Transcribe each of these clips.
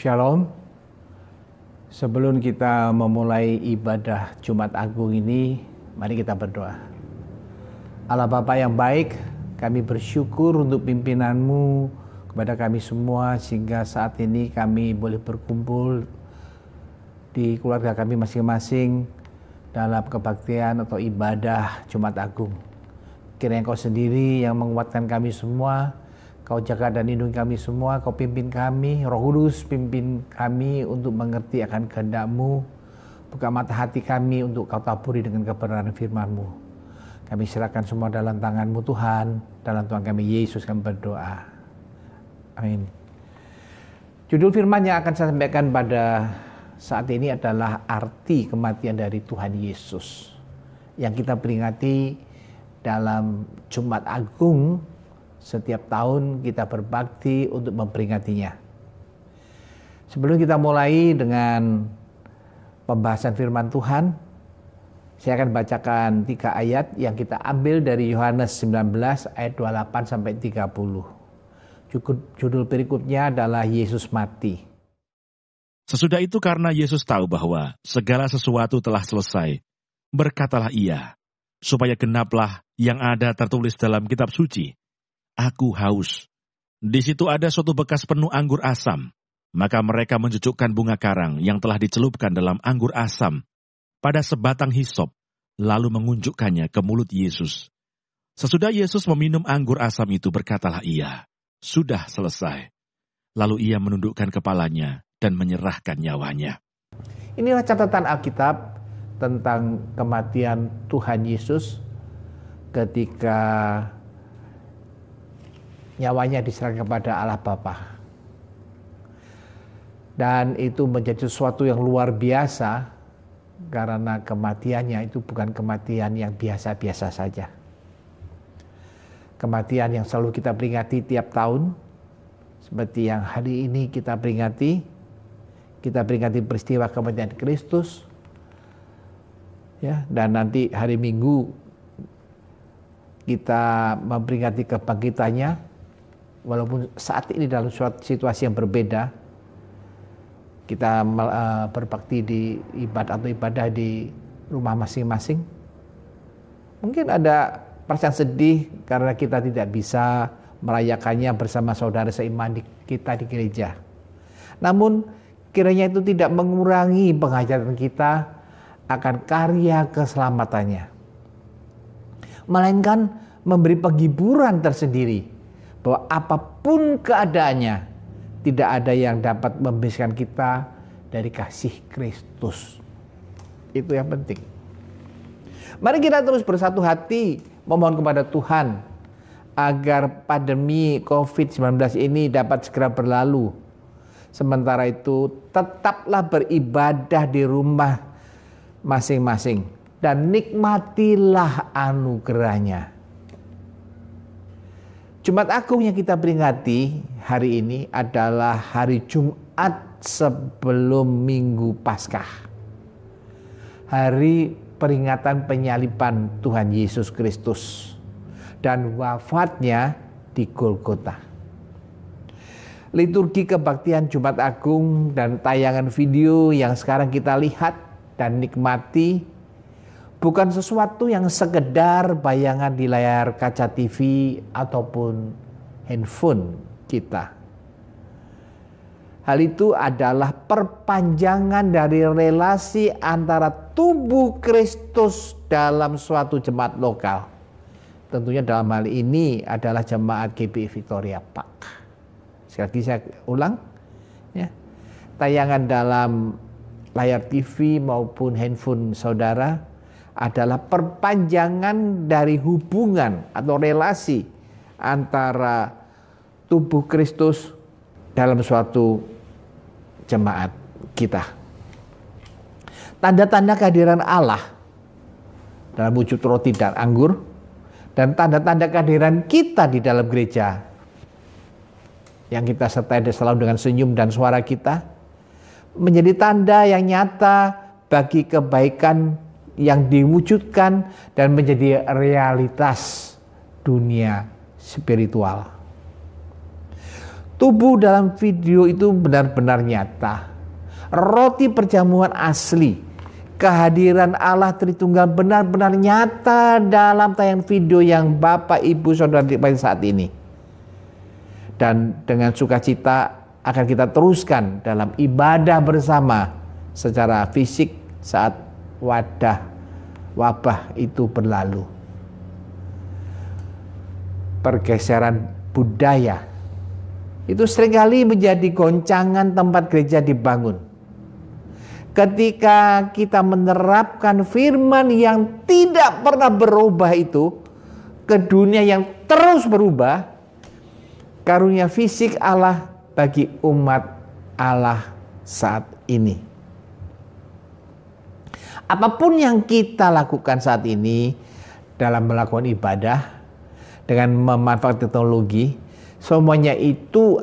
Shalom. Sebelum kita memulai ibadah Jumat Agung ini, mari kita berdoa. Allah Bapa yang baik, kami bersyukur untuk pimpinan-Mu kepada kami semua, sehingga saat ini kami boleh berkumpul di keluarga kami masing-masing dalam kebaktian atau ibadah Jumat Agung. Kiranya Kau sendiri yang menguatkan kami semua, Kau jaga dan lindungi kami semua, Kau pimpin kami, Roh Kudus pimpin kami untuk mengerti akan kehendak-Mu. Buka mata hati kami untuk Kau taburi dengan kebenaran firman-Mu. Kami serahkan semua dalam tangan-Mu Tuhan, dalam Tuhan kami Yesus kami berdoa. Amin. Judul firman yang akan saya sampaikan pada saat ini adalah arti kematian dari Tuhan Yesus, yang kita peringati dalam Jumat Agung. Setiap tahun kita berbakti untuk memperingatinya. Sebelum kita mulai dengan pembahasan firman Tuhan, saya akan bacakan 3 ayat yang kita ambil dari Yohanes 19 ayat 28 sampai 30. Judul berikutnya adalah Yesus mati. Sesudah itu karena Yesus tahu bahwa segala sesuatu telah selesai, berkatalah Ia, supaya genaplah yang ada tertulis dalam kitab suci. Aku haus. Di situ ada suatu bekas penuh anggur asam. Maka mereka mencucukkan bunga karang yang telah dicelupkan dalam anggur asam pada sebatang hisop, lalu mengunjukkannya ke mulut Yesus. Sesudah Yesus meminum anggur asam itu, berkatalah Ia, sudah selesai. Lalu Ia menundukkan kepalanya dan menyerahkan nyawanya. Inilah catatan Alkitab tentang kematian Tuhan Yesus ketika nyawanya diserahkan kepada Allah Bapa. Dan itu menjadi sesuatu yang luar biasa, karena kematiannya itu bukan kematian yang biasa-biasa saja. Kematian yang selalu kita peringati tiap tahun, seperti yang hari ini kita peringati peristiwa kematian Kristus. Ya, dan nanti hari Minggu kita memperingati kebangkitannya. Walaupun saat ini dalam suatu situasi yang berbeda, kita berbakti di ibadah di rumah masing-masing. Mungkin ada perasaan sedih karena kita tidak bisa merayakannya bersama saudara seiman kita di gereja. Namun kiranya itu tidak mengurangi penghayatan kita akan karya keselamatannya, melainkan memberi penghiburan tersendiri bahwa apapun keadaannya, tidak ada yang dapat memisahkan kita dari kasih Kristus. Itu yang penting. Mari kita terus bersatu hati memohon kepada Tuhan agar pandemi COVID-19 ini dapat segera berlalu. Sementara itu tetaplah beribadah di rumah masing-masing dan nikmatilah anugerahnya. Jumat Agung yang kita peringati hari ini adalah hari Jumat sebelum Minggu Paskah. Hari peringatan penyaliban Tuhan Yesus Kristus dan wafatnya di Golgota. Liturgi kebaktian Jumat Agung dan tayangan video yang sekarang kita lihat dan nikmati bukan sesuatu yang sekedar bayangan di layar kaca TV ataupun handphone kita. Hal itu adalah perpanjangan dari relasi antara tubuh Kristus dalam suatu jemaat lokal. Tentunya dalam hal ini adalah jemaat GBI Victoria Park. Sekali lagi saya ulang, ya. Tayangan dalam layar TV maupun handphone saudara adalah perpanjangan dari hubungan atau relasi antara tubuh Kristus dalam suatu jemaat kita. Tanda-tanda kehadiran Allah dalam wujud roti dan anggur, dan tanda-tanda kehadiran kita di dalam gereja yang kita sertai selalu dengan senyum dan suara kita, menjadi tanda yang nyata bagi kebaikan yang diwujudkan dan menjadi realitas dunia spiritual. Tubuh dalam video itu benar-benar nyata. Roti perjamuan asli, kehadiran Allah Tritunggal benar-benar nyata dalam tayangan video yang Bapak, Ibu, Saudara nikmati saat ini. Dan dengan sukacita akan kita teruskan dalam ibadah bersama secara fisik saat wabah itu berlalu. Pergeseran budaya itu seringkali menjadi goncangan tempat gereja dibangun. Ketika kita menerapkan firman yang tidak pernah berubah itu ke dunia yang terus berubah, karunia fisik Allah bagi umat Allah saat ini. Apapun yang kita lakukan saat ini dalam melakukan ibadah dengan memanfaatkan teknologi, semuanya itu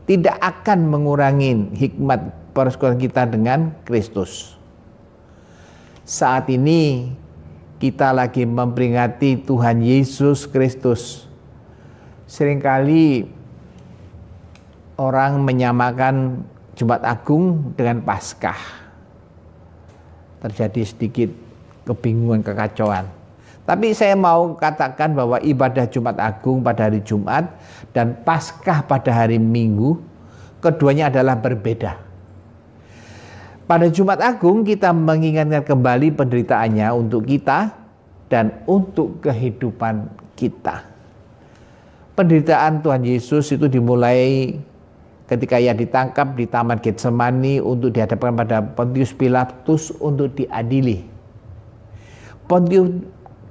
tidak akan mengurangi hikmat persekutuan kita dengan Kristus. Saat ini kita lagi memperingati Tuhan Yesus Kristus. Seringkali orang menyamakan Jumat Agung dengan Paskah. Terjadi sedikit kebingungan, kekacauan. Tapi saya mau katakan bahwa ibadah Jumat Agung pada hari Jumat dan Paskah pada hari Minggu, keduanya adalah berbeda. Pada Jumat Agung kita mengingatkan kembali penderitaannya untuk kita dan untuk kehidupan kita. Penderitaan Tuhan Yesus itu dimulai ketika ia ditangkap di Taman Getsemani untuk dihadapkan pada Pontius Pilatus untuk diadili.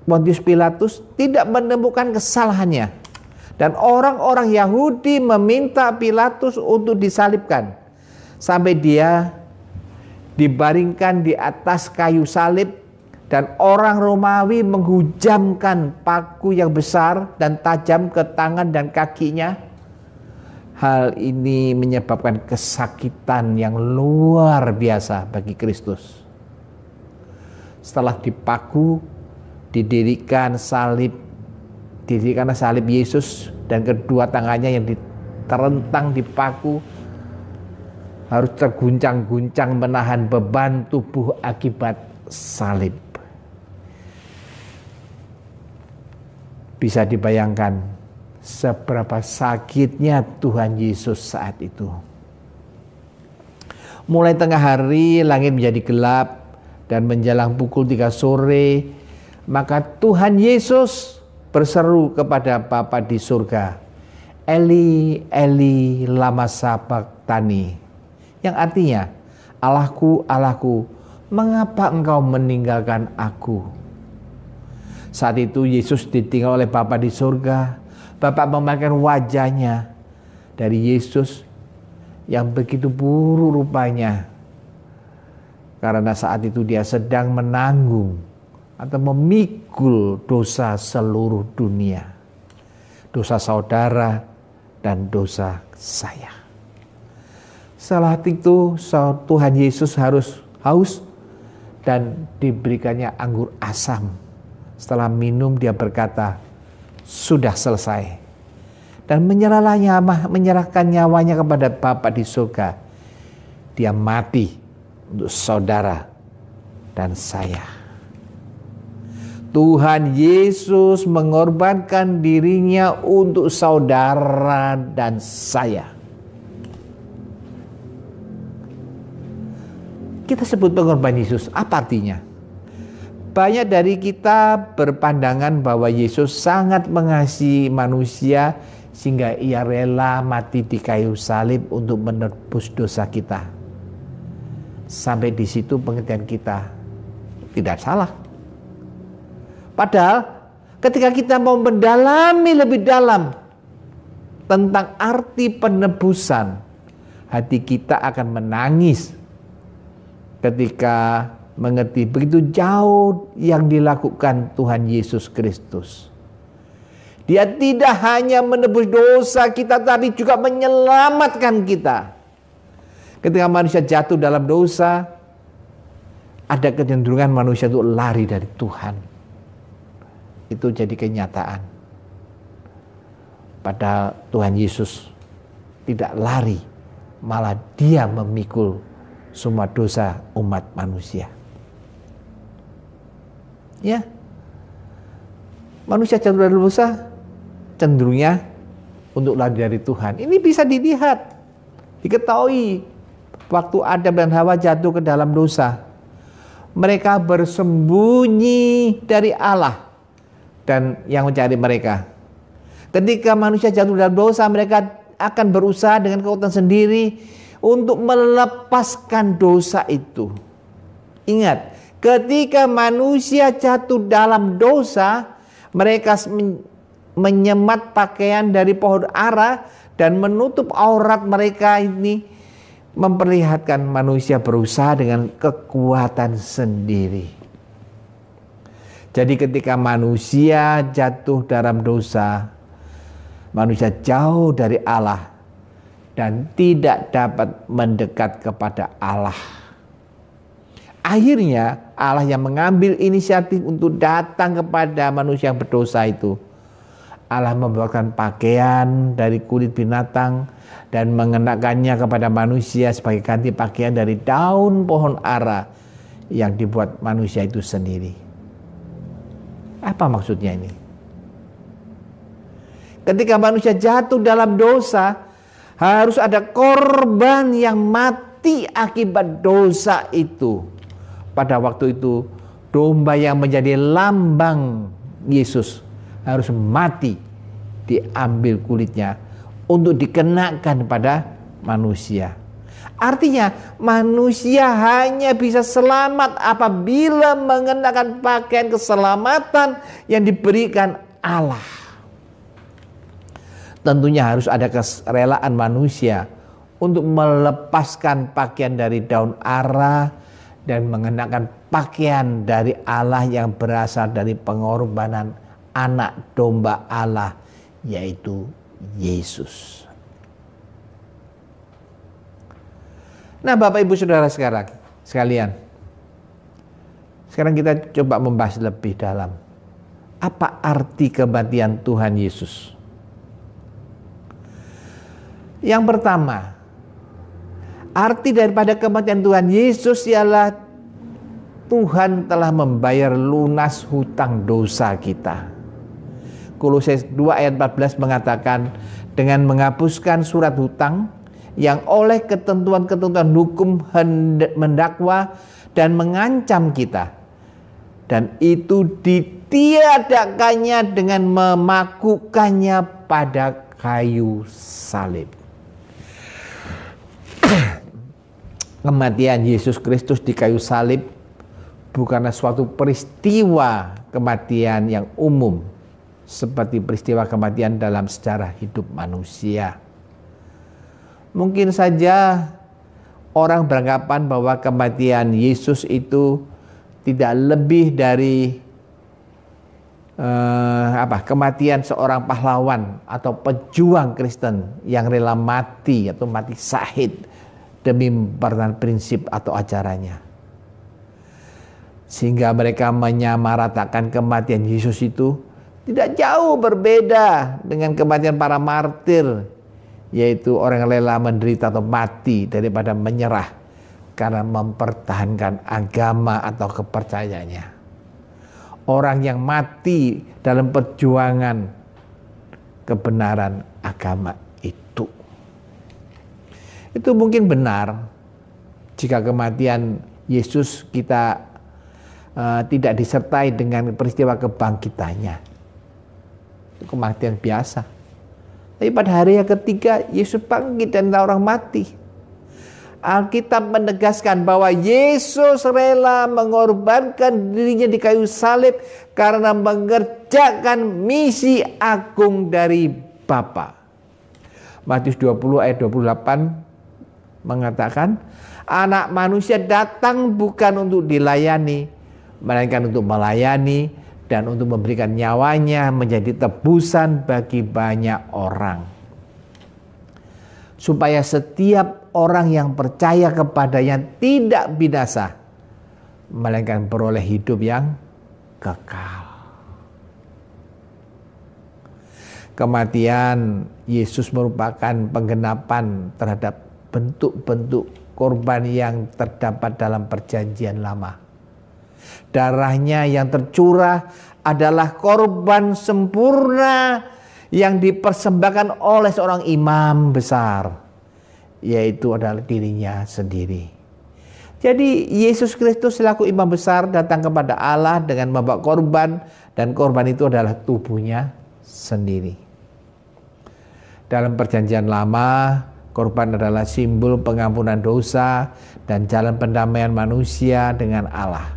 Pontius Pilatus tidak menemukan kesalahannya. Dan orang-orang Yahudi meminta Pilatus untuk disalibkan. Sampai dia dibaringkan di atas kayu salib. Dan orang Romawi menghujamkan paku yang besar dan tajam ke tangan dan kakinya. Hal ini menyebabkan kesakitan yang luar biasa bagi Kristus. Setelah dipaku, didirikan salib Yesus dan kedua tangannya yang terentang di paku harus terguncang-guncang menahan beban tubuh akibat salib. Bisa dibayangkan seberapa sakitnya Tuhan Yesus saat itu. Mulai tengah hari langit menjadi gelap dan menjelang pukul 3 sore, maka Tuhan Yesus berseru kepada Bapa di surga, Eli, Eli, lama sabachthani, yang artinya, Allahku, Allahku, mengapa engkau meninggalkan aku? Saat itu Yesus ditinggal oleh Bapa di surga. Bapa memalingkan wajahnya dari Yesus yang begitu buruk rupanya. Karena saat itu dia sedang menanggung atau memikul dosa seluruh dunia. Dosa saudara dan dosa saya. Setelah itu Tuhan Yesus harus haus dan diberikannya anggur asam. Setelah minum dia berkata, sudah selesai. Dan menyerahkan nyawanya kepada Bapa di surga. Dia mati untuk saudara dan saya. Tuhan Yesus mengorbankan dirinya untuk saudara dan saya. Kita sebut pengorbanan Yesus, apa artinya? Banyak dari kita berpandangan bahwa Yesus sangat mengasihi manusia sehingga ia rela mati di kayu salib untuk menebus dosa kita. Sampai di situ pengertian kita tidak salah. Padahal ketika kita mau mendalami lebih dalam tentang arti penebusan, hati kita akan menangis ketika mengerti begitu jauh yang dilakukan Tuhan Yesus Kristus. Dia tidak hanya menebus dosa kita, tapi juga menyelamatkan kita. Ketika manusia jatuh dalam dosa, ada kecenderungan manusia untuk lari dari Tuhan. Itu jadi kenyataan. Padahal Tuhan Yesus tidak lari, malah dia memikul semua dosa umat manusia. Ya, manusia jatuh dari dosa, cenderungnya untuk lari dari Tuhan. Ini bisa dilihat, diketahui. Waktu Adam dan Hawa jatuh ke dalam dosa, mereka bersembunyi dari Allah dan yang mencari mereka. Ketika manusia jatuh dalam dosa, mereka akan berusaha dengan kekuatan sendiri untuk melepaskan dosa itu. Ingat, ketika manusia jatuh dalam dosa, mereka menyemat pakaian dari pohon ara dan menutup aurat mereka. Ini memperlihatkan manusia berusaha dengan kekuatan sendiri. Jadi ketika manusia jatuh dalam dosa, manusia jauh dari Allah dan tidak dapat mendekat kepada Allah. Akhirnya Allah yang mengambil inisiatif untuk datang kepada manusia yang berdosa itu. Allah membuatkan pakaian dari kulit binatang dan mengenakannya kepada manusia sebagai ganti pakaian dari daun pohon ara yang dibuat manusia itu sendiri. Apa maksudnya ini? Ketika manusia jatuh dalam dosa, harus ada korban yang mati akibat dosa itu. Pada waktu itu, domba yang menjadi lambang Yesus harus mati, diambil kulitnya untuk dikenakan pada manusia. Artinya manusia hanya bisa selamat apabila mengenakan pakaian keselamatan yang diberikan Allah. Tentunya harus ada kerelaan manusia untuk melepaskan pakaian dari daun ara dan mengenakan pakaian dari Allah yang berasal dari pengorbanan anak domba Allah, yaitu Yesus. Nah, Bapak Ibu Saudara sekalian, sekarang kita coba membahas lebih dalam. Apa arti kematian Tuhan Yesus? Yang pertama, arti daripada kematian Tuhan Yesus ialah Tuhan telah membayar lunas hutang dosa kita. Kolose 2 ayat 14 mengatakan, dengan menghapuskan surat hutang yang oleh ketentuan-ketentuan hukum mendakwa dan mengancam kita, dan itu ditiadakannya dengan memakukannya pada kayu salib. Kematian Yesus Kristus di kayu salib bukanlah suatu peristiwa kematian yang umum seperti peristiwa kematian dalam sejarah hidup manusia. Mungkin saja orang beranggapan bahwa kematian Yesus itu tidak lebih dari kematian seorang pahlawan atau pejuang Kristen yang rela mati atau mati syahid demi mempertahankan prinsip atau ajarannya. Sehingga mereka menyamaratakan kematian Yesus itu tidak jauh berbeda dengan kematian para martir, yaitu orang yang rela menderita atau mati daripada menyerah karena mempertahankan agama atau kepercayaannya. Orang yang mati dalam perjuangan kebenaran agama itu. Itu mungkin benar jika kematian Yesus kita tidak disertai dengan peristiwa kebangkitannya. Itu kematian biasa. Tapi pada hari yang ketiga Yesus bangkit dan orang mati. Alkitab menegaskan bahwa Yesus rela mengorbankan dirinya di kayu salib karena mengerjakan misi agung dari Bapa. Matius 20 ayat 28 mengatakan, anak manusia datang bukan untuk dilayani, melainkan untuk melayani dan untuk memberikan nyawanya menjadi tebusan bagi banyak orang. Supaya setiap orang yang percaya kepadanya tidak binasa, melainkan beroleh hidup yang kekal. Kematian Yesus merupakan penggenapan terhadap bentuk-bentuk korban yang terdapat dalam perjanjian lama. Darahnya yang tercurah adalah korban sempurna yang dipersembahkan oleh seorang imam besar, yaitu adalah dirinya sendiri. Jadi Yesus Kristus selaku imam besar datang kepada Allah dengan membawa korban, dan korban itu adalah tubuhnya sendiri. Dalam perjanjian lama, korban adalah simbol pengampunan dosa dan jalan pendamaian manusia dengan Allah.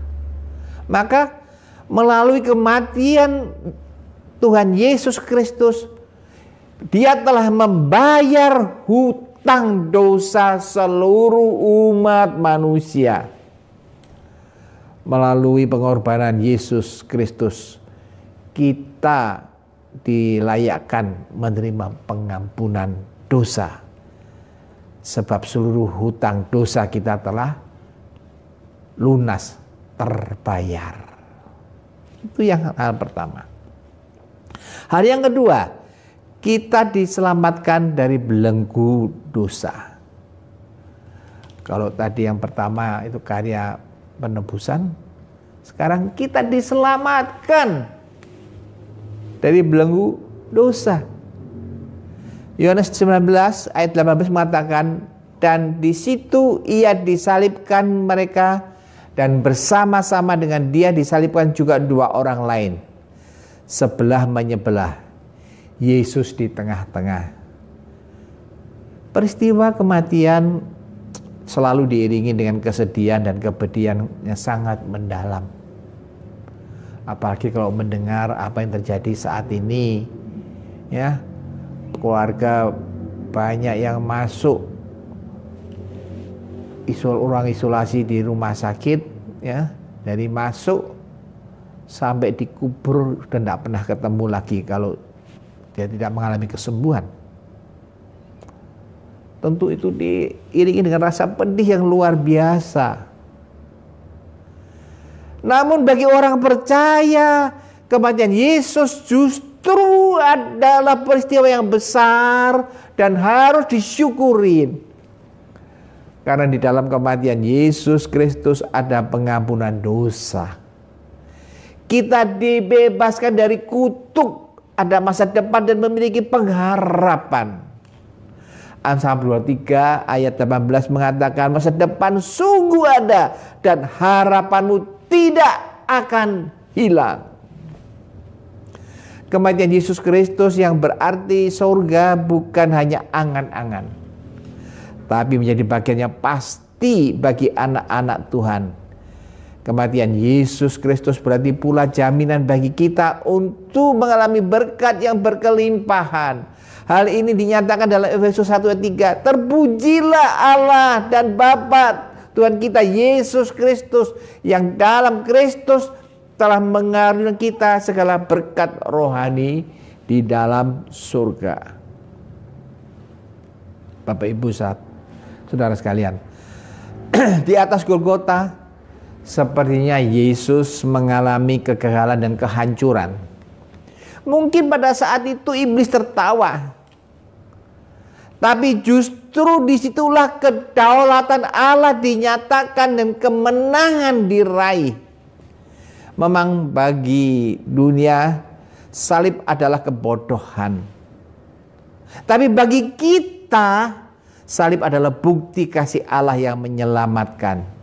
Maka melalui kematian Tuhan Yesus Kristus, Dia telah membayar hutang dosa seluruh umat manusia. Melalui pengorbanan Yesus Kristus, kita dilayakkan menerima pengampunan dosa, sebab seluruh hutang dosa kita telah lunas, terbayar. Itu yang hal pertama. Hal yang kedua, kita diselamatkan dari belenggu dosa. Kalau tadi yang pertama itu karya penebusan, sekarang kita diselamatkan dari belenggu dosa. Yohanes 19 ayat 18 mengatakan, dan di situ Ia disalibkan mereka, dan bersama-sama dengan Dia disalibkan juga dua orang lain, sebelah menyebelah, Yesus di tengah-tengah. Peristiwa kematian selalu diiringi dengan kesedihan dan kepedihan yang sangat mendalam. Apalagi kalau mendengar apa yang terjadi saat ini, ya, keluarga banyak yang masuk ruang isolasi di rumah sakit, ya, dari masuk sampai dikubur dan tidak pernah ketemu lagi kalau dia tidak mengalami kesembuhan. Tentu itu diiringi dengan rasa pedih yang luar biasa. Namun bagi orang percaya, kematian Yesus justru adalah peristiwa yang besar dan harus disyukurin. Karena di dalam kematian Yesus Kristus ada pengampunan dosa. Kita dibebaskan dari kutuk, ada masa depan dan memiliki pengharapan. Amsal 23 ayat 18 mengatakan, masa depan sungguh ada dan harapanmu tidak akan hilang. Kematian Yesus Kristus yang berarti surga bukan hanya angan-angan, tapi menjadi bagian yang pasti bagi anak-anak Tuhan. Kematian Yesus Kristus berarti pula jaminan bagi kita untuk mengalami berkat yang berkelimpahan. Hal ini dinyatakan dalam Efesus 1 ayat 3. Terpujilah Allah dan Bapa Tuhan kita Yesus Kristus, yang dalam Kristus telah mengaruniakan kita segala berkat rohani di dalam surga. Bapak Ibu saudara sekalian, di atas Golgota sepertinya Yesus mengalami kegagalan dan kehancuran. Mungkin pada saat itu iblis tertawa, tapi justru disitulah kedaulatan Allah dinyatakan dan kemenangan diraih. Memang bagi dunia salib adalah kebodohan, tapi bagi kita salib adalah bukti kasih Allah yang menyelamatkan.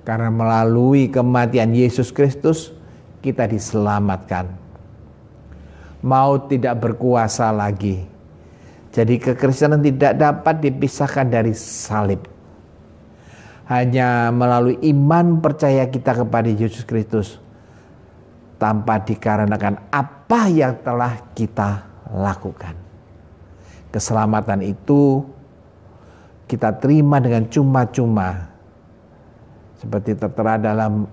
Karena melalui kematian Yesus Kristus kita diselamatkan. Maut tidak berkuasa lagi. Jadi kekristenan tidak dapat dipisahkan dari salib. Hanya melalui iman percaya kita kepada Yesus Kristus, tanpa dikarenakan apa yang telah kita lakukan. Keselamatan itu kita terima dengan cuma-cuma, seperti tertera dalam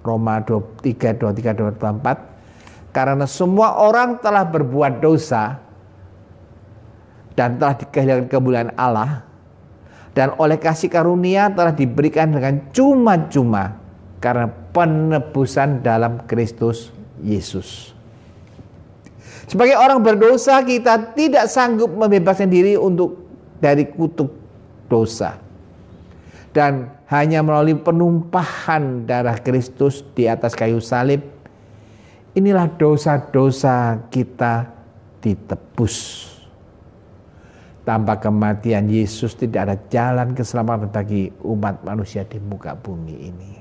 Roma 3:23-24. Karena semua orang telah berbuat dosa dan telah kehilangan kemuliaan Allah, dan oleh kasih karunia telah diberikan dengan cuma-cuma karena penebusan dalam Kristus Yesus. Sebagai orang berdosa, kita tidak sanggup membebaskan diri dari kutuk dosa. Dan hanya melalui penumpahan darah Kristus di atas kayu salib, inilah dosa-dosa kita ditebus. Tanpa kematian Yesus tidak ada jalan keselamatan bagi umat manusia di muka bumi ini.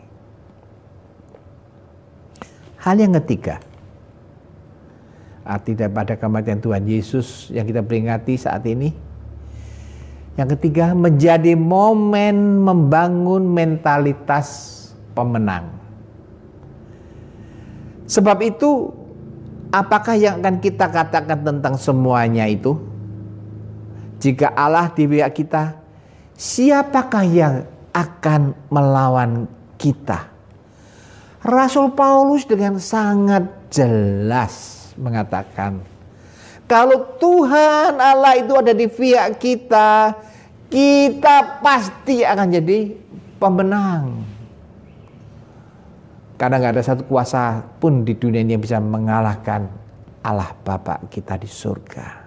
Hal yang ketiga, arti daripada kematian Tuhan Yesus yang kita peringati saat ini. Yang ketiga, menjadi momen membangun mentalitas pemenang. Sebab itu, apakah yang akan kita katakan tentang semuanya itu? Jika Allah di pihak kita, siapakah yang akan melawan kita? Rasul Paulus dengan sangat jelas mengatakan, kalau Tuhan Allah itu ada di pihak kita, kita pasti akan jadi pemenang. Karena gak ada satu kuasa pun di dunia ini yang bisa mengalahkan Allah Bapa kita di surga.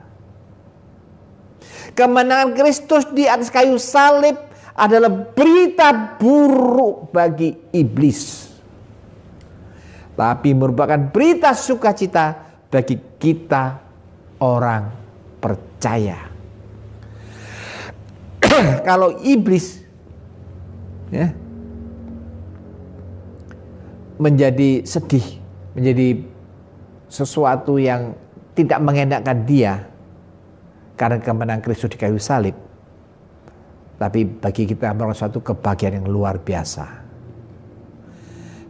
Kemenangan Kristus di atas kayu salib adalah berita buruk bagi iblis, tapi merupakan berita sukacita bagi kita orang percaya. Kalau iblis menjadi sedih, menjadi sesuatu yang tidak mengenakan dia karena kemenangan Kristus di kayu salib, tapi bagi kita merupakan suatu kebahagiaan yang luar biasa.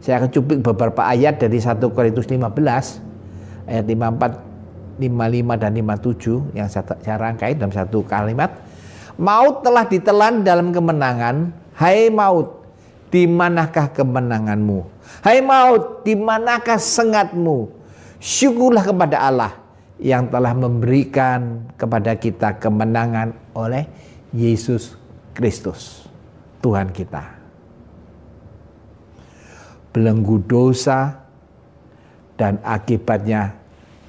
Saya akan cuplik beberapa ayat dari 1 Korintus 15 ayat 54, 55 dan 57 yang saya rangkai dalam satu kalimat. Maut telah ditelan dalam kemenangan. Hai maut, di manakah kemenanganmu? Hai maut, di manakah sengatmu? Syukurlah kepada Allah yang telah memberikan kepada kita kemenangan oleh Yesus Kristus, Tuhan kita. Belenggu dosa dan akibatnya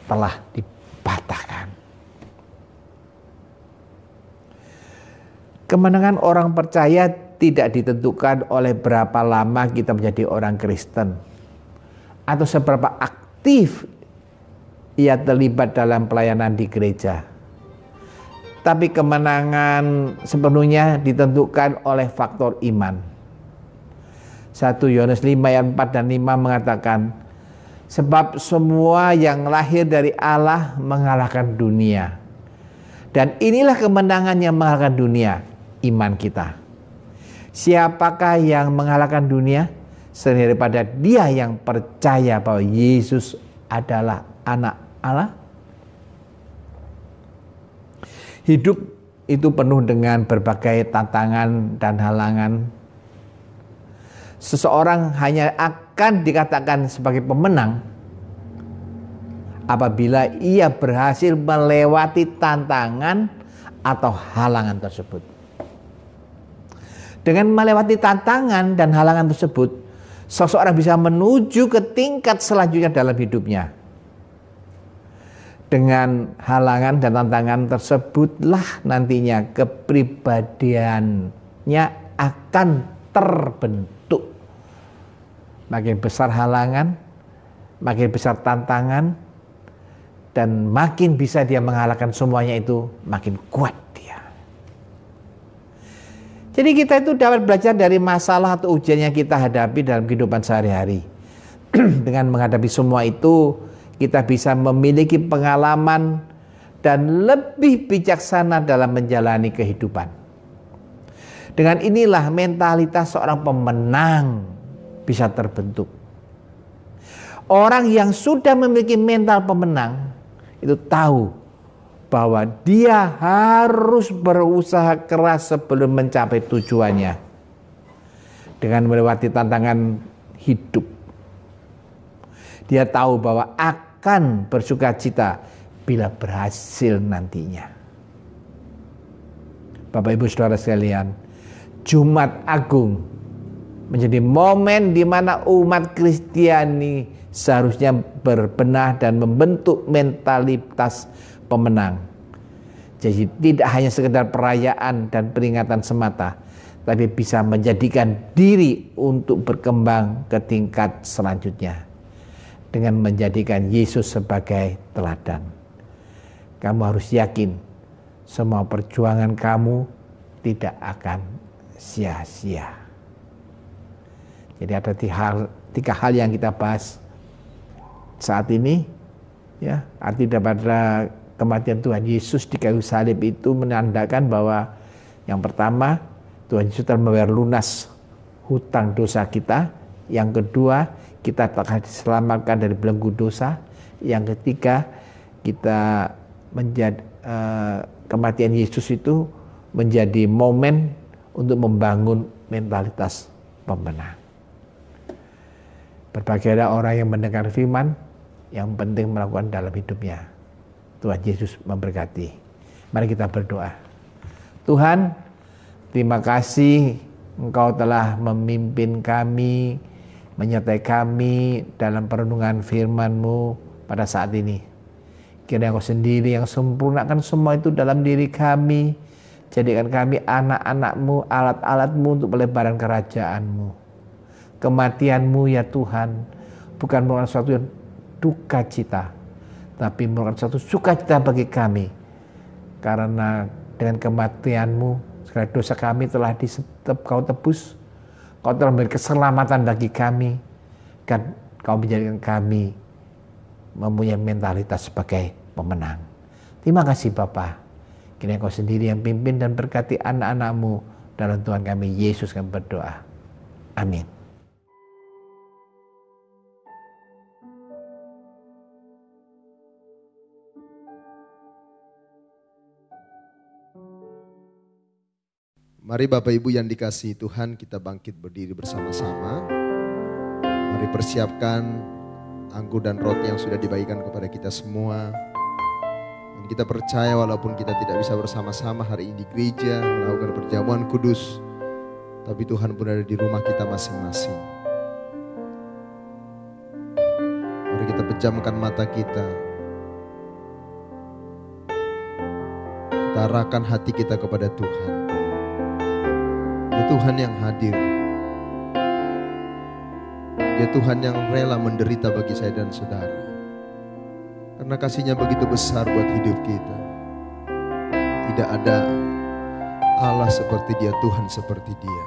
telah dipatahkan. Kemenangan orang percaya tidak ditentukan oleh berapa lama kita menjadi orang Kristen atau seberapa aktif ia terlibat dalam pelayanan di gereja. Tapi kemenangan sepenuhnya ditentukan oleh faktor iman. 1 Yohanes 5 ayat 4 dan 5 mengatakan, sebab semua yang lahir dari Allah mengalahkan dunia. Dan inilah kemenangan yang mengalahkan dunia, iman kita. Siapakah yang mengalahkan dunia? Selain daripada dia yang percaya bahwa Yesus adalah anak Allah. Hidup itu penuh dengan berbagai tantangan dan halangan. Seseorang hanya akan dikatakan sebagai pemenang apabila ia berhasil melewati tantangan atau halangan tersebut. Dengan melewati tantangan dan halangan tersebut, seseorang bisa menuju ke tingkat selanjutnya dalam hidupnya. Dengan halangan dan tantangan tersebutlah nantinya kepribadiannya akan terbentuk. Makin besar halangan, makin besar tantangan, dan makin bisa dia mengalahkan semuanya itu, makin kuat dia. Jadi kita itu dapat belajar dari masalah atau ujian yang kita hadapi dalam kehidupan sehari-hari. Dengan menghadapi semua itu, kita bisa memiliki pengalaman dan lebih bijaksana dalam menjalani kehidupan. Dengan inilah mentalitas seorang pemenang bisa terbentuk. Orang yang sudah memiliki mental pemenang itu tahu bahwa dia harus berusaha keras sebelum mencapai tujuannya. Dengan melewati tantangan hidup, dia tahu bahwa akan bersukacita bila berhasil nantinya. Bapak Ibu Saudara sekalian, Jumat Agung menjadi momen di mana umat Kristiani seharusnya berbenah dan membentuk mentalitas pemenang. Jadi tidak hanya sekedar perayaan dan peringatan semata, tapi bisa menjadikan diri untuk berkembang ke tingkat selanjutnya dengan menjadikan Yesus sebagai teladan. Kamu harus yakin semua perjuangan kamu tidak akan sia-sia. Jadi ada tiga hal yang kita bahas saat ini, ya. Arti daripada kematian Tuhan Yesus di kayu salib itu menandakan bahwa yang pertama, Tuhan Yesus telah membayar lunas hutang dosa kita. Yang kedua, kita telah diselamatkan dari belenggu dosa. Yang ketiga, kita kematian Yesus itu menjadi momen untuk membangun mentalitas pemenang. Berbagai orang yang mendengar firman, yang penting melakukan dalam hidupnya. Tuhan Yesus memberkati. Mari kita berdoa. Tuhan, terima kasih Engkau telah memimpin kami, menyertai kami dalam perenungan firman-Mu pada saat ini. Kiranya Engkau sendiri yang sempurnakan semua itu dalam diri kami. Jadikan kami anak-anak-Mu, alat-alat-Mu untuk pelebaran kerajaan-Mu. Kematian-Mu ya Tuhan, bukan merupakan suatu yang duka cita, tapi merupakan suatu sukacita bagi kami. Karena dengan kematian-Mu, segala dosa kami telah Kau tebus. Kau telah memberi keselamatan bagi kami. Dan Kau menjadikan kami mempunyai mentalitas sebagai pemenang. Terima kasih Bapa. Kiranya Kau sendiri yang pimpin dan berkati anak-anak-Mu. Dalam Tuhan kami Yesus kami berdoa. Amin. Mari Bapak Ibu yang dikasihi Tuhan, kita bangkit berdiri bersama-sama. Mari persiapkan anggur dan roti yang sudah dibagikan kepada kita semua. Dan kita percaya walaupun kita tidak bisa bersama-sama hari ini di gereja melakukan perjamuan kudus, tapi Tuhan pun ada di rumah kita masing-masing. Mari kita pejamkan mata kita. Kita arahkan hati kita kepada Tuhan. Dia Tuhan yang hadir. Dia Tuhan yang rela menderita bagi saya dan saudara. Karena kasih-Nya begitu besar buat hidup kita. Tidak ada Allah seperti Dia, Tuhan seperti Dia.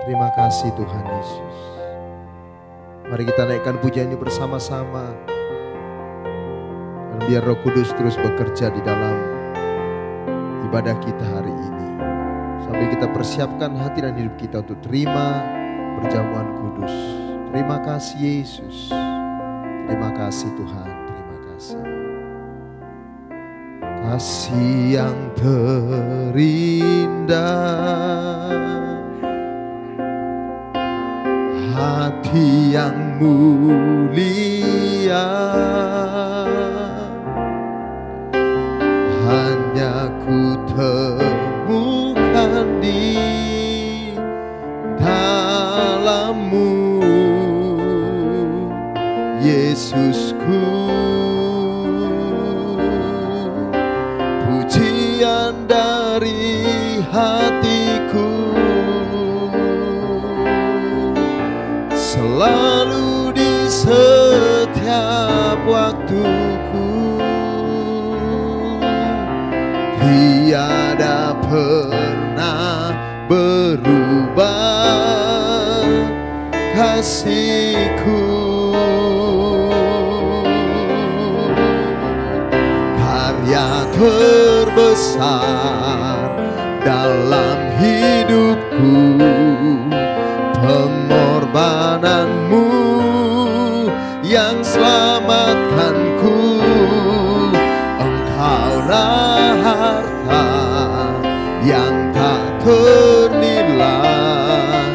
Terima kasih Tuhan Yesus. Mari kita naikkan pujian ini bersama-sama. Dan biar Roh Kudus terus bekerja di dalam ibadah kita hari ini. Sambil kita persiapkan hati dan hidup kita untuk terima perjamuan kudus. Terima kasih Yesus. Terima kasih Tuhan. Terima kasih. Kasih yang terindah, hati yang mulia, hanya ku temukan di dalam-Mu, Yesusku. Pujian dari hatiku selalu di setiap waktuku. Tiada pernah berubah kasih-Ku. Karya terbesar dalam hidupku, pengorbanan-Mu yang selamatkanku. Engkaulah harta yang tak ternilai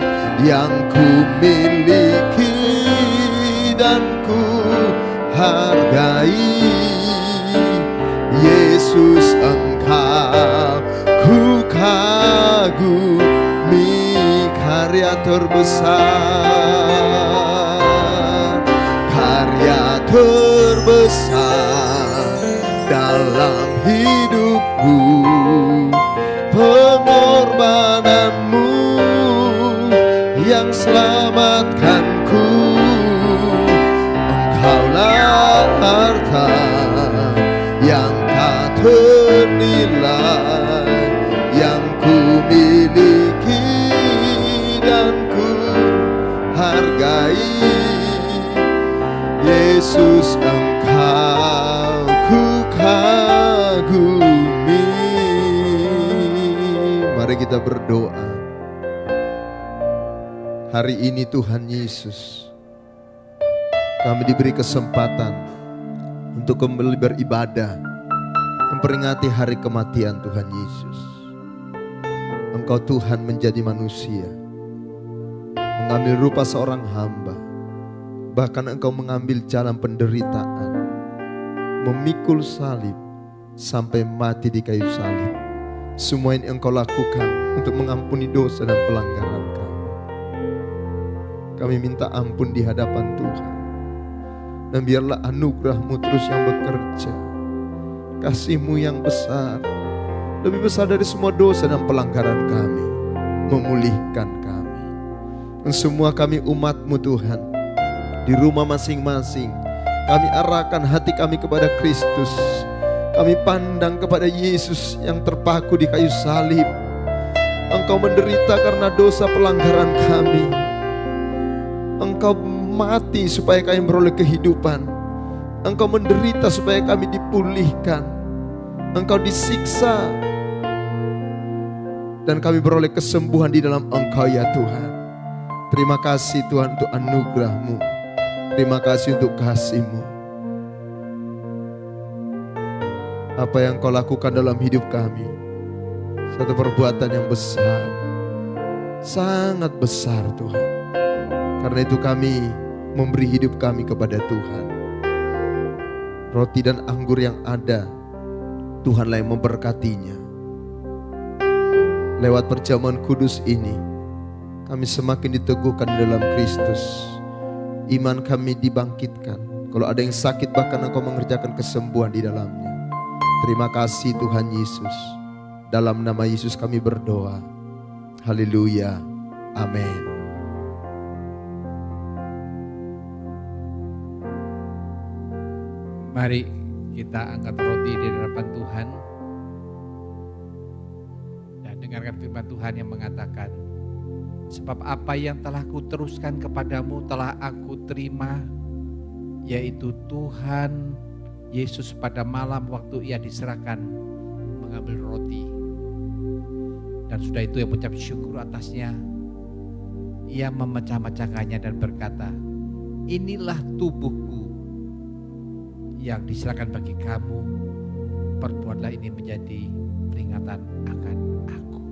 yang ku miliki dan ku hargai. Yesus, Engkau ku kagumi karena terbesar, karya terbesar dalam hidupku, pengorbananmu yang selamatkanku. Engkaulah harta yang tak ternilai yang ku miliki dan ku hargai. Yesus, Engkau ku kagumi. Mari kita berdoa. Hari ini Tuhan Yesus, kami diberi kesempatan untuk kembali beribadah, memperingati hari kematian Tuhan Yesus. Engkau Tuhan menjadi manusia, mengambil rupa seorang hamba, bahkan Engkau mengambil jalan penderitaan, memikul salib sampai mati di kayu salib. Semua ini Engkau lakukan untuk mengampuni dosa dan pelanggaran kami. Kami minta ampun di hadapan Tuhan, dan biarlah anugerah-Mu terus yang bekerja, kasih-Mu yang besar, lebih besar dari semua dosa dan pelanggaran kami, memulihkan kami. Dan semua kami umat-Mu Tuhan, di rumah masing-masing, kami arahkan hati kami kepada Kristus. Kami pandang kepada Yesus yang terpaku di kayu salib. Engkau menderita karena dosa pelanggaran kami. Engkau mati supaya kami beroleh kehidupan. Engkau menderita supaya kami dipulihkan. Engkau disiksa dan kami beroleh kesembuhan di dalam Engkau ya Tuhan. Terima kasih Tuhan untuk anugerah-Mu. Terima kasih untuk kasih-Mu. Apa yang Kau lakukan dalam hidup kami, satu perbuatan yang besar, sangat besar Tuhan. Karena itu kami memberi hidup kami kepada Tuhan. Roti dan anggur yang ada, Tuhanlah yang memberkatinya. Lewat perjamuan kudus ini, kami semakin diteguhkan dalam Kristus. Iman kami dibangkitkan. Kalau ada yang sakit, bahkan Engkau mengerjakan kesembuhan di dalamnya. Terima kasih Tuhan Yesus. Dalam nama Yesus kami berdoa. Haleluya. Amin. Mari kita angkat roti di hadapan Tuhan dan dengarkan firman Tuhan yang mengatakan, sebab apa yang telah kuteruskan kepadamu telah aku terima, yaitu Tuhan Yesus pada malam waktu Ia diserahkan mengambil roti, dan sudah itu Ia mengucap syukur atasnya. Ia memecah-mecahkannya dan berkata, inilah tubuhku yang diserahkan bagi kamu, perbuatlah ini menjadi peringatan akan aku.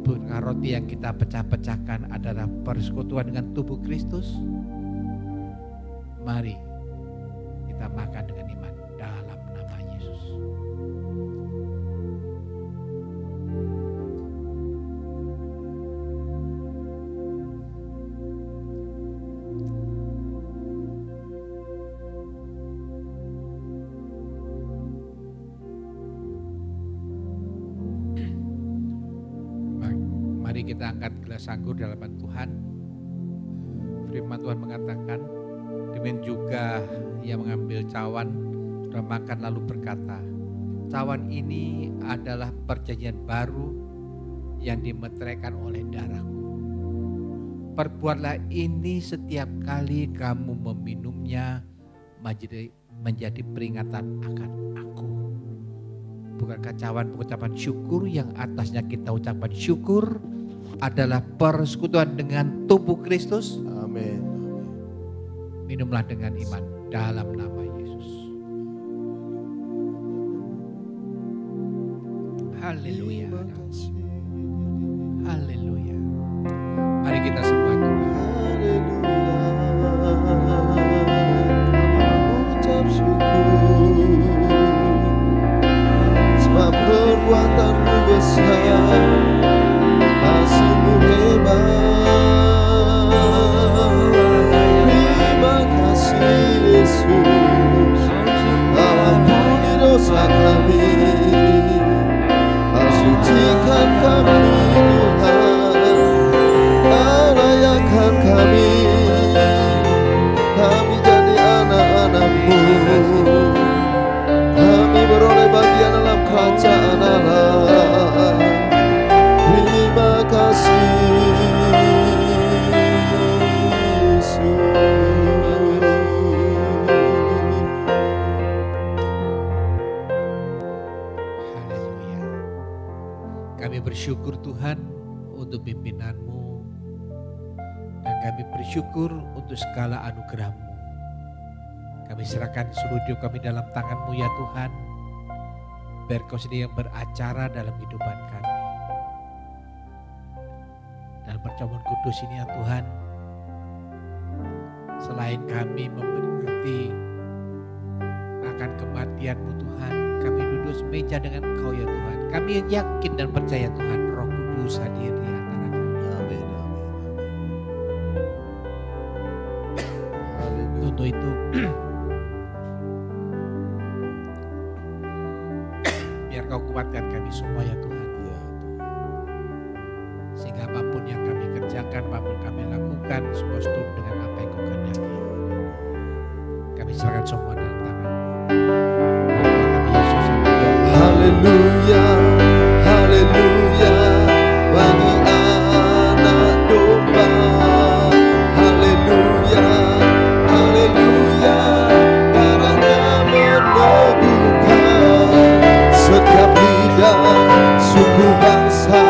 Bukankah roti yang kita pecah-pecahkan adalah persekutuan dengan tubuh Kristus? Mari kita makan dengan iman dalam nama Yesus. Mari kita angkat gelas anggur di hadapan Tuhan. Firman Tuhan mengatakan, demikian juga Ia mengambil cawan dan makan lalu berkata, cawan ini adalah perjanjian baru yang dimeteraikan oleh darahku. Perbuatlah ini setiap kali kamu meminumnya menjadi peringatan akan aku. Bukankah cawan pengucapan syukur yang atasnya kita ucapkan syukur adalah persekutuan dengan tubuh Kristus? Amin. Minumlah dengan iman dalam nama Yesus. Haleluya. Haleluya. Mari kita sembah Tuhan. Mengucap syukur, sebab perbuatanmu besar, kasih-Mu bersyukur Tuhan untuk pimpinan-Mu. Dan kami bersyukur untuk segala anugerah-Mu. Kami serahkan seluruh hidup kami dalam tangan-Mu ya Tuhan. Biar Kau sendiri yang beracara dalam kehidupan kami. Dalam perjamuan kudus ini ya Tuhan. Selain kami memperingati akan kematian-Mu Tuhan. Kami duduk semeja dengan Engkau ya Tuhan. Kami yakin dan percaya Tuhan Roh Kudus hadir di antara kami. Amin, amin, amin. Untuk itu biar Kau kuatkan kami semua ya Tuhan. Ya, Sehingga apapun yang kami kerjakan, apapun kami lakukan, semua seturut dengan apa yang Kau kehendaki. Kami serahkan semua dalam tangan-Mu. Kami Yesus yang berdoa. haleluya, haleluya, bagi anak domba. Haleluya, haleluya, darahnya meneguhkan setiap lidah, suku bangsa,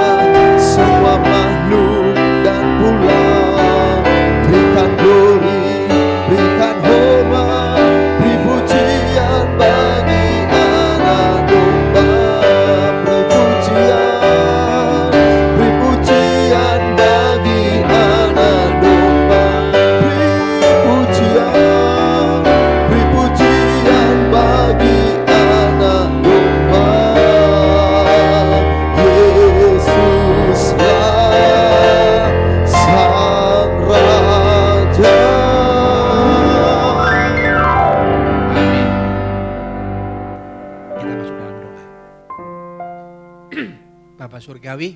semua makhluk dan pulau. Berikan glory, berikan hormat, beri pujian bagi anak domba. Beri pujian bagi anak domba. Beri pujian bagi anak domba. Yesuslah Sang Raja. Amin. Kita masuk dalam doa. Bapa Surgawi,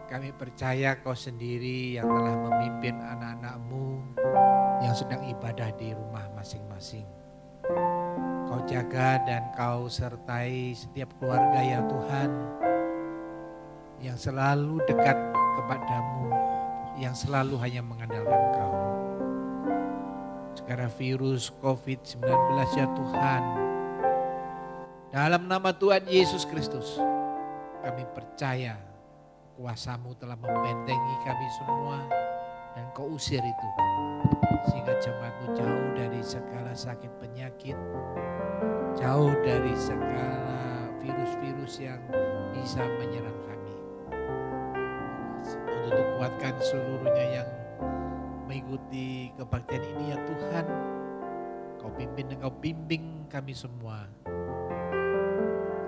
kami percaya Kau sendiri yang telah memimpin anak-anak-Mu yang sedang ibadah di rumah masing-masing. Kau jaga dan Kau sertai setiap keluarga ya Tuhan, yang selalu dekat kepadamu, yang selalu hanya mengandalkan Kau. Sekarang virus COVID-19 ya Tuhan, dalam nama Tuhan Yesus Kristus, kami percaya kuasa-Mu telah membentengi kami semua dan Kau usir itu. Sehingga jemaat-Mu jauh dari segala sakit penyakit, jauh dari segala virus-virus yang bisa menyerang kami. Untuk kuatkan seluruhnya yang mengikuti kebaktian ini ya Tuhan, Kau pimpin dan Kau bimbing kami semua.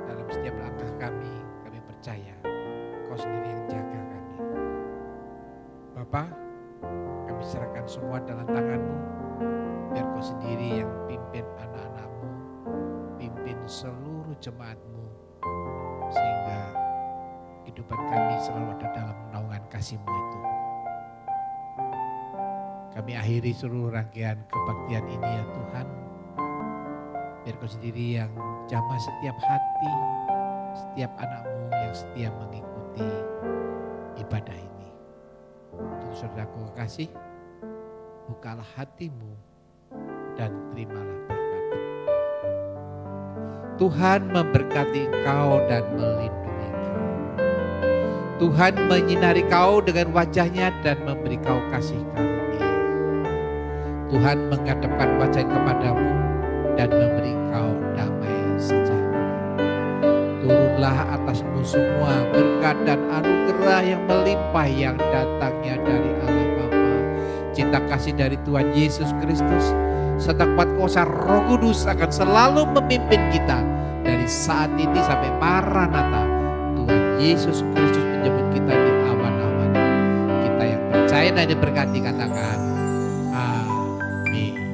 Dalam setiap langkah kami percaya Kau sendiri yang jaga kami. Bapa, kami serahkan semua dalam tangan-Mu. Biar Kau sendiri yang pimpin anak-anak-Mu, pimpin seluruh jemaat-Mu, sehingga kehidupan kami selalu ada dalam naungan kasih-Mu itu. Kami akhiri seluruh rangkaian kebaktian ini ya Tuhan. Biar Kau sendiri yang jamah setiap hati, setiap anak-Mu yang setia mengikuti ibadah ini. Untuk saudaraku kekasih, bukalah hatimu dan terimalah berkat. Tuhan memberkati engkau dan melindungi engkau. Tuhan menyinari kau dengan wajahnya dan memberi kau kasih karunia. Tuhan menghadapkan wajahnya kepadamu dan memberi kau damai sejahtera. Turunlah atasmu semua berkat dan anugerah yang melimpah yang datangnya dari Allah Bapa, cinta kasih dari Tuhan Yesus Kristus, serta kuat kuasa Roh Kudus akan selalu memimpin kita dari saat ini sampai Maranatha. Tuhan Yesus Kristus menjemput kita di awan-awan. Kita yang percaya dan diberkati katakan amin.